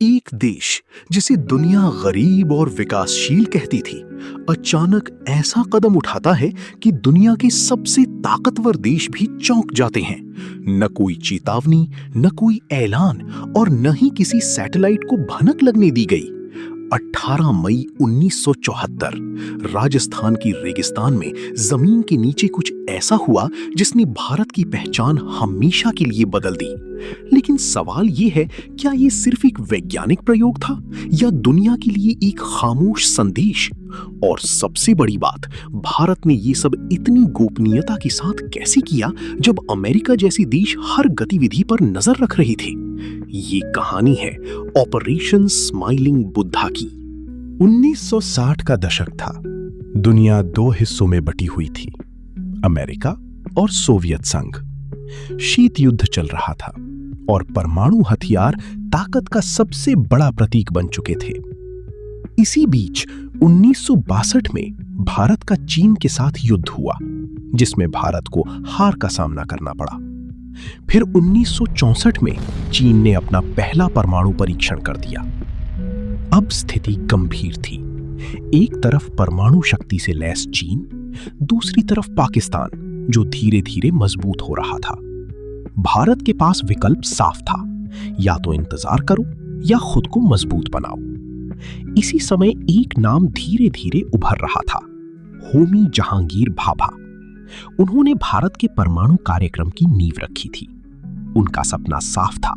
एक देश जिसे दुनिया गरीब और विकासशील कहती थी, अचानक ऐसा कदम उठाता है कि दुनिया के सबसे ताकतवर देश भी चौंक जाते हैं। न कोई चेतावनी, न कोई ऐलान और न ही किसी सैटेलाइट को भनक लगने दी गई। 18 मई 1974 राजस्थान की रेगिस्तान में जमीन के नीचे कुछ ऐसा हुआ जिसने भारत की पहचान हमेशा के लिए बदल दी। लेकिन सवाल ये है, क्या ये सिर्फ एक वैज्ञानिक प्रयोग था या दुनिया के लिए एक खामोश संदेश? और सबसे बड़ी बात, भारत ने ये सब इतनी गोपनीयता के साथ कैसे किया जब अमेरिका जैसे देश हर गतिविधि पर नजर रख रहे थे? ये कहानी है ऑपरेशन स्माइलिंग बुद्धा की। 1960 का दशक था। दुनिया दो हिस्सों में बटी हुई थी, अमेरिका और सोवियत संघ। शीत युद्ध चल रहा था और परमाणु हथियार ताकत का सबसे बड़ा प्रतीक बन चुके थे। इसी बीच 1962 में भारत का चीन के साथ युद्ध हुआ, जिसमें भारत को हार का सामना करना पड़ा। फिर 1964 में चीन ने अपना पहला परमाणु परीक्षण कर दिया। अब स्थिति गंभीर थी। एक तरफ परमाणु शक्ति से लैस चीन, दूसरी तरफ पाकिस्तान, जो धीरे धीरे मजबूत हो रहा था। भारत के पास विकल्प साफ था, या तो इंतजार करो या खुद को मजबूत बनाओ। इसी समय एक नाम धीरे धीरे उभर रहा था, होमी जहांगीर भाभा। उन्होंने भारत के परमाणु कार्यक्रम की नींव रखी थी। उनका सपना साफ था,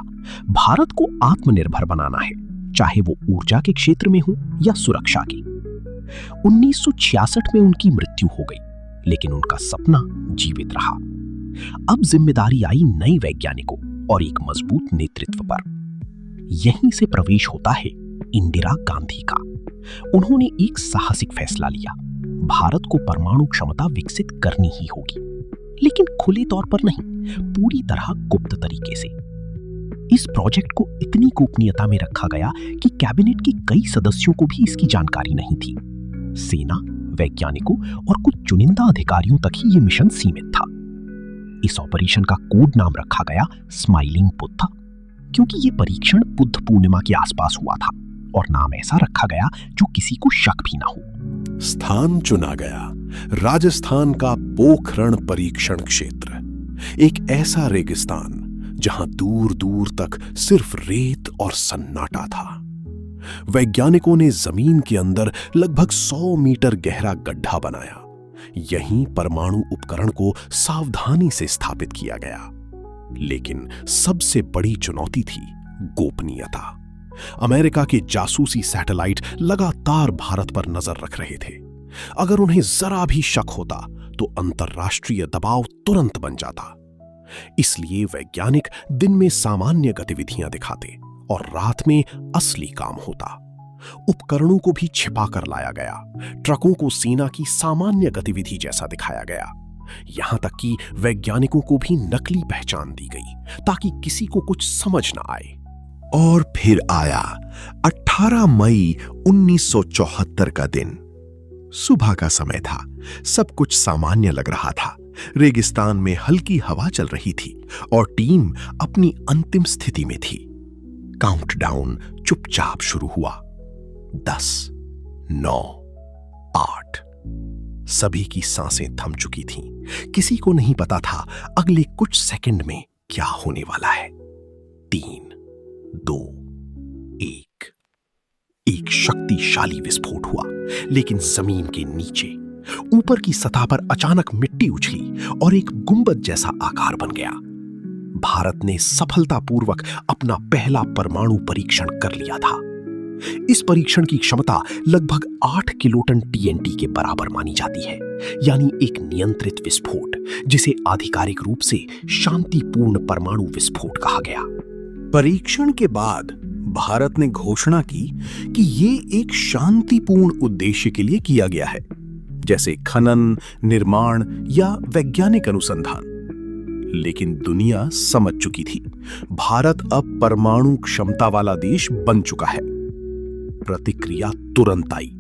भारत को आत्मनिर्भर बनाना है, चाहे वो ऊर्जा के क्षेत्र में हो या सुरक्षा की। 1966 में उनकी मृत्यु हो गई, लेकिन उनका सपना जीवित रहा। अब जिम्मेदारी आई नए वैज्ञानिकों और एक मजबूत नेतृत्व पर। यहीं से प्रवेश होता है इंदिरा गांधी का। उन्होंने एक साहसिक फैसला लिया, भारत को परमाणु क्षमता विकसित करनी ही होगी, लेकिन खुले तौर पर नहीं, पूरी तरह गुप्त तरीके से। इस प्रोजेक्ट को इतनी गोपनीयता में रखा गया कि कैबिनेट के कई सदस्यों को भी इसकी जानकारी नहीं थी। सेना, वैज्ञानिकों और कुछ चुनिंदा अधिकारियों तक ही यह मिशन सीमित था। इस ऑपरेशन का कोड नाम रखा गया स्माइलिंग बुद्धा, क्योंकि यह परीक्षण बुद्ध पूर्णिमा के आसपास हुआ था, और नाम ऐसा रखा गया जो किसी को शक भी ना हो। स्थान चुना गया राजस्थान का पोखरण परीक्षण क्षेत्र, एक ऐसा रेगिस्तान जहां दूर दूर तक सिर्फ रेत और सन्नाटा था। वैज्ञानिकों ने जमीन के अंदर लगभग 100 मीटर गहरा गड्ढा बनाया। यहीं परमाणु उपकरण को सावधानी से स्थापित किया गया। लेकिन सबसे बड़ी चुनौती थी गोपनीयता। अमेरिका के जासूसी सैटेलाइट लगातार भारत पर नजर रख रहे थे। अगर उन्हें जरा भी शक होता तो अंतर्राष्ट्रीय दबाव तुरंत बन जाता। इसलिए वैज्ञानिक दिन में सामान्य गतिविधियां दिखाते और रात में असली काम होता। उपकरणों को भी छिपा कर लाया गया, ट्रकों को सेना की सामान्य गतिविधि जैसा दिखाया गया। यहां तक कि वैज्ञानिकों को भी नकली पहचान दी गई ताकि किसी को कुछ समझ ना आए। और फिर आया 18 मई 1974 का दिन। सुबह का समय था, सब कुछ सामान्य लग रहा था। रेगिस्तान में हल्की हवा चल रही थी और टीम अपनी अंतिम स्थिति में थी। काउंटडाउन चुपचाप शुरू हुआ। 10, 9, 8। सभी की सांसें थम चुकी थीं। किसी को नहीं पता था अगले कुछ सेकंड में क्या होने वाला है। 3, 2, 1। एक शक्तिशाली विस्फोट हुआ, लेकिन जमीन के नीचे। ऊपर की सतह पर अचानक मिट्टी उछली और एक गुंबद जैसा आकार बन गया। भारत ने सफलतापूर्वक अपना पहला परमाणु परीक्षण कर लिया था। इस परीक्षण की क्षमता लगभग 8 किलोटन टीएनटी के बराबर मानी जाती है, यानी एक नियंत्रित विस्फोट, जिसे आधिकारिक रूप से शांतिपूर्ण परमाणु विस्फोट कहा गया। परीक्षण के बाद भारत ने घोषणा की कि ये एक शांतिपूर्ण उद्देश्य के लिए किया गया है, जैसे खनन, निर्माण या वैज्ञानिक अनुसंधान। लेकिन दुनिया समझ चुकी थी, भारत अब परमाणु क्षमता वाला देश बन चुका है। प्रतिक्रिया तुरंत आई।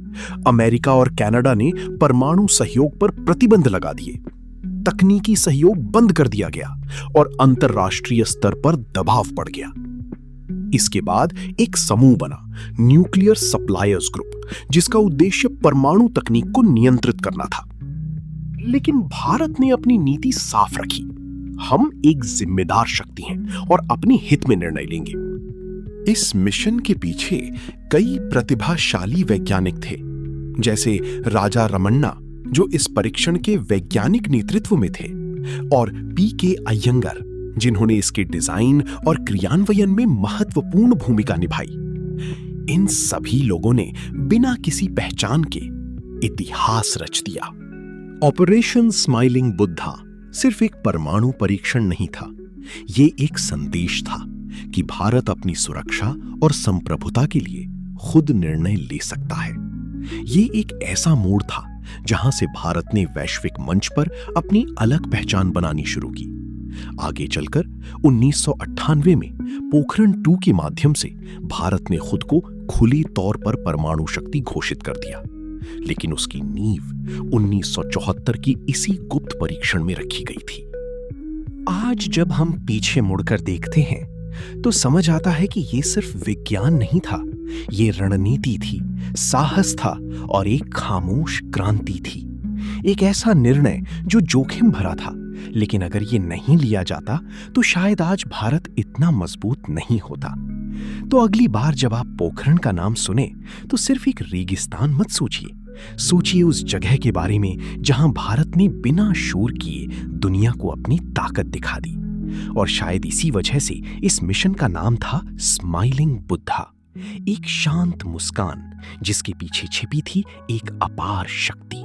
अमेरिका और कनाडा ने परमाणु सहयोग पर प्रतिबंध लगा दिए। तकनीकी सहयोग बंद कर दिया गया और अंतर्राष्ट्रीय स्तर पर दबाव बढ़ गया। इसके बाद एक समूह बना, न्यूक्लियर सप्लायर्स ग्रुप, जिसका उद्देश्य परमाणु तकनीक को नियंत्रित करना था। लेकिन भारत ने अपनी नीति साफ रखी। हम एक जिम्मेदार शक्ति हैं और अपने हित में निर्णय लेंगे। इस मिशन के पीछे कई प्रतिभाशाली वैज्ञानिक थे, जैसे राजा रमन्ना, जो इस परीक्षण के वैज्ञानिक नेतृत्व में थे, और पीके अयंगर, जिन्होंने इसके डिजाइन और क्रियान्वयन में महत्वपूर्ण भूमिका निभाई। इन सभी लोगों ने बिना किसी पहचान के इतिहास रच दिया। ऑपरेशन स्माइलिंग बुद्धा सिर्फ एक परमाणु परीक्षण नहीं था, ये एक संदेश था कि भारत अपनी सुरक्षा और संप्रभुता के लिए खुद निर्णय ले सकता है। ये एक ऐसा मोड़ था जहां से भारत ने वैश्विक मंच पर अपनी अलग पहचान बनानी शुरू की। आगे चलकर 1998 में पोखरण 2 के माध्यम से भारत ने खुद को खुली तौर पर परमाणु शक्ति घोषित कर दिया, लेकिन उसकी नींव 1974 की इसी गुप्त परीक्षण में रखी गई थी। आज जब हम पीछे मुड़कर देखते हैं तो समझ आता है कि ये सिर्फ विज्ञान नहीं था, ये रणनीति थी, साहस था और एक खामोश क्रांति थी। एक ऐसा निर्णय जो जोखिम भरा था, लेकिन अगर ये नहीं लिया जाता तो शायद आज भारत इतना मजबूत नहीं होता। तो अगली बार जब आप पोखरण का नाम सुने तो सिर्फ एक रेगिस्तान मत सोचिए, सोचिए उस जगह के बारे में जहां भारत ने बिना शोर किए दुनिया को अपनी ताकत दिखा दी। और शायद इसी वजह से इस मिशन का नाम था स्माइलिंग बुद्धा, एक शांत मुस्कान जिसके पीछे छिपी थी एक अपार शक्ति।